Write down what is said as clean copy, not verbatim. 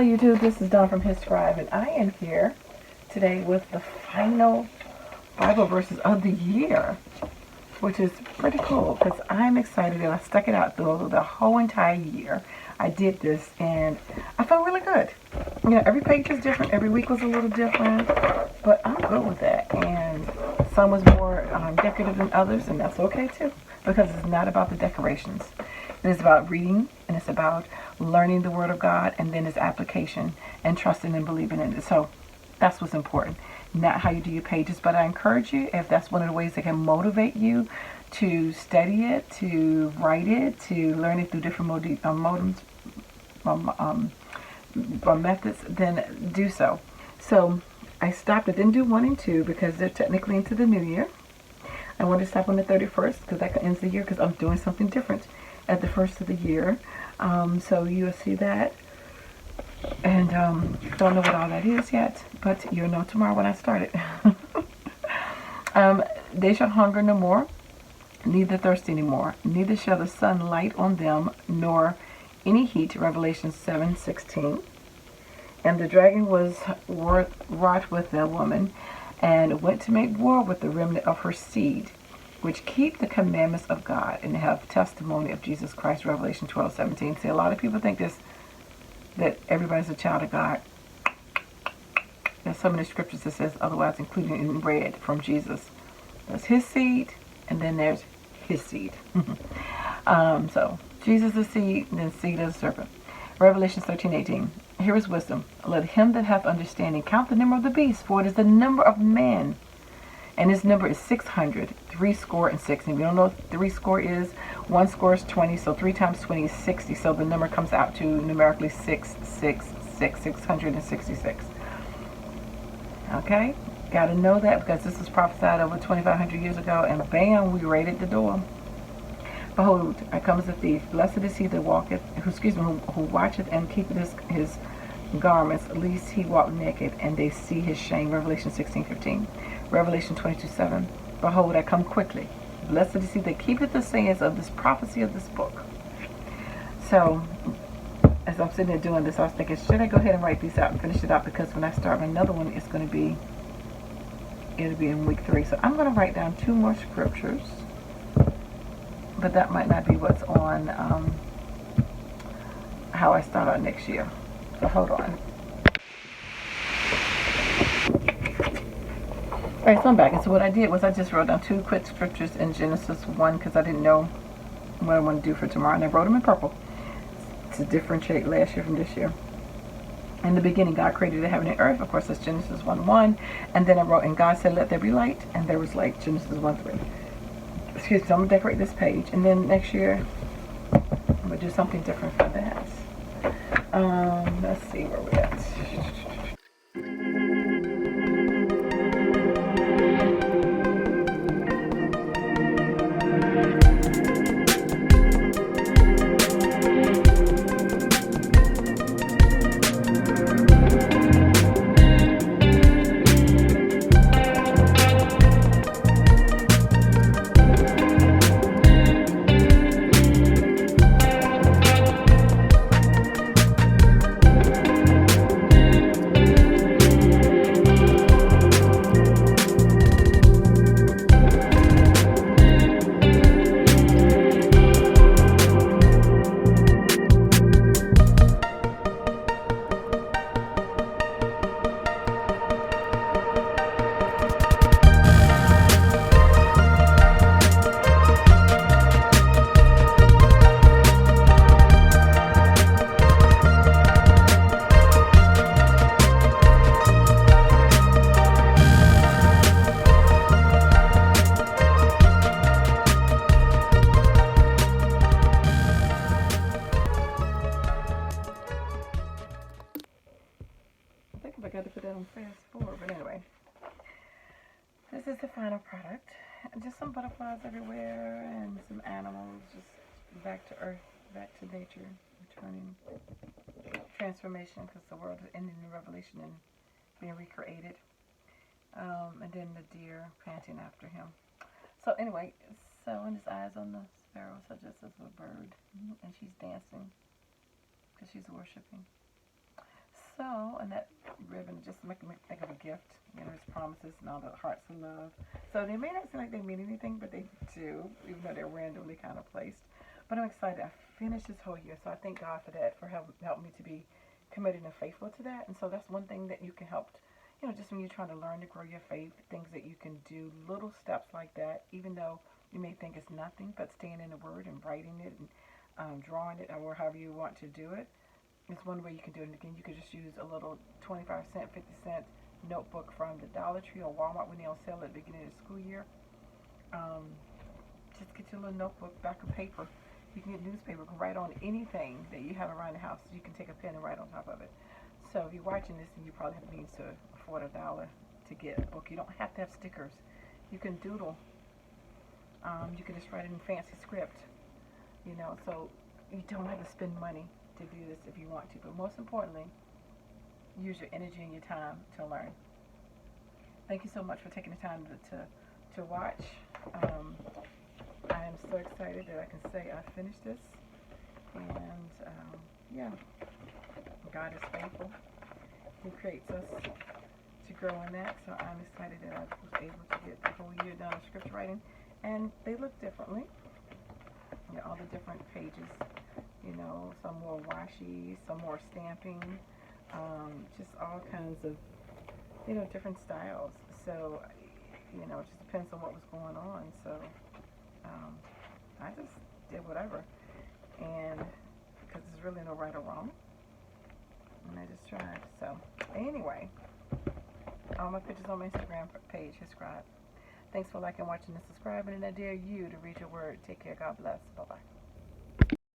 Hello YouTube, this is Dawn from hzscribe, and I am here today with the final Bible verses of the year, which is pretty cool because I'm excited and I stuck it out through the whole entire year. I did this and I felt really good. You know, every page is different, every week was a little different, but I'm good with that. And some was more decorative than others, and that's okay too, because it's not about the decorations. It is about reading, and it's about learning the Word of God, and then its application and trusting and believing in it. So that's what's important, not how you do your pages. But I encourage you, if that's one of the ways that can motivate you to study it, to write it, to learn it through different methods, then do so. So I stopped. I didn't do 1 and 2 because they're technically into the new year. I wanted to stop on the 31st because that ends the year, because I'm doing something different at the first of the year. So you'll see that, and don't know what all that is yet, but you'll know tomorrow when I start it. They shall hunger no more, neither thirst any more, neither shall the sun light on them, nor any heat. Revelation 7:16. And the dragon was wrought with the woman, and went to make war with the remnant of her seed, which keep the commandments of God and have testimony of Jesus Christ. Revelation 12:17. See, a lot of people think this, that everybody's a child of God. There's so many scriptures that says otherwise, including in red from Jesus. There's his seed, and then there's his seed. So Jesus is seed, and then seed of the serpent. Revelation 13:18. Here is wisdom. Let him that hath understanding count the number of the beast, for it is the number of men. And his number is 600, 666. And if you don't know what 666 is, 1 score is 20, so 3 times 20 is 60. So the number comes out to numerically 666. Okay? Got to know that, because this was prophesied over 2,500 years ago, and bam, we raided the door. Behold, I come as a thief. Blessed is he that walketh, who watcheth and keepeth his garments, lest he walk naked, and they see his shame. Revelation 16:15. Revelation 22:7. Behold, I come quickly. Blessed is he that keepeth the sayings of this prophecy of this book. So, as I'm sitting there doing this, I was thinking, should I go ahead and write these out and finish it out? Because when I start another one, it'll be in week 3. So I'm going to write down 2 more scriptures, but that might not be what's on how I start out next year. So hold on. Alright, so I'm back. And so what I did was I just wrote down 2 quick scriptures in Genesis 1, because I didn't know what I want to do for tomorrow. And I wrote them in purple to differentiate last year from this year. In the beginning, God created the heaven and earth. Of course, that's Genesis 1:1. And then I wrote, and God said, let there be light. And there was light. Genesis 1:3. Excuse me, so I'm going to decorate this page. And then next year, I'm going to do something different for that. Let's see where we're at. I got to put that on fast forward, but anyway, this is the final product. Just some butterflies everywhere and some animals, just back to earth, back to nature, returning transformation, because the world is ending in Revelation and being recreated. And then the deer panting after him. So anyway, and his eyes on the sparrow, so just as a bird, and she's dancing because she's worshiping. So, and that ribbon just make me think of a gift. You know, his promises and all the hearts of love. So they may not seem like they mean anything, but they do, even though they're randomly kind of placed. But I'm excited. I finished this whole year, so I thank God for that, for helping me to be committed and faithful to that. And so that's one thing that you can help, you know, just when you're trying to learn to grow your faith, things that you can do, little steps like that, even though you may think it's nothing, but staying in the Word and writing it and drawing it, or however you want to do it, is one way you can do it. And again, you could just use a little 25-cent, 50-cent notebook from the Dollar Tree or Walmart when they're on sale at the beginning of the school year. Just get your little notebook, back of paper. You can get newspaper, you can write on anything that you have around the house. You can take a pen and write on top of it. So if you're watching this and you probably have means to afford $1 to get a book, you don't have to have stickers. You can doodle. You can just write it in fancy script. You know, so you don't have to spend money to do this if you want to. But most importantly, use your energy and your time to learn. Thank you so much for taking the time to watch. I am so excited that I can say I finished this. And yeah, God is faithful. He creates us to grow in that. So I'm excited that I was able to get the whole year done of script writing. And they look differently. You know, all the different pages. You know, some more washi, some more stamping. Just all kinds of, you know, different styles. So, you know, it just depends on what was going on. So I just did whatever. And because there's really no right or wrong. And I just tried. So anyway, all my pictures on my Instagram page, hzscribe. Thanks for liking, watching, and subscribing. And I dare you to read your word. Take care. God bless. Bye-bye.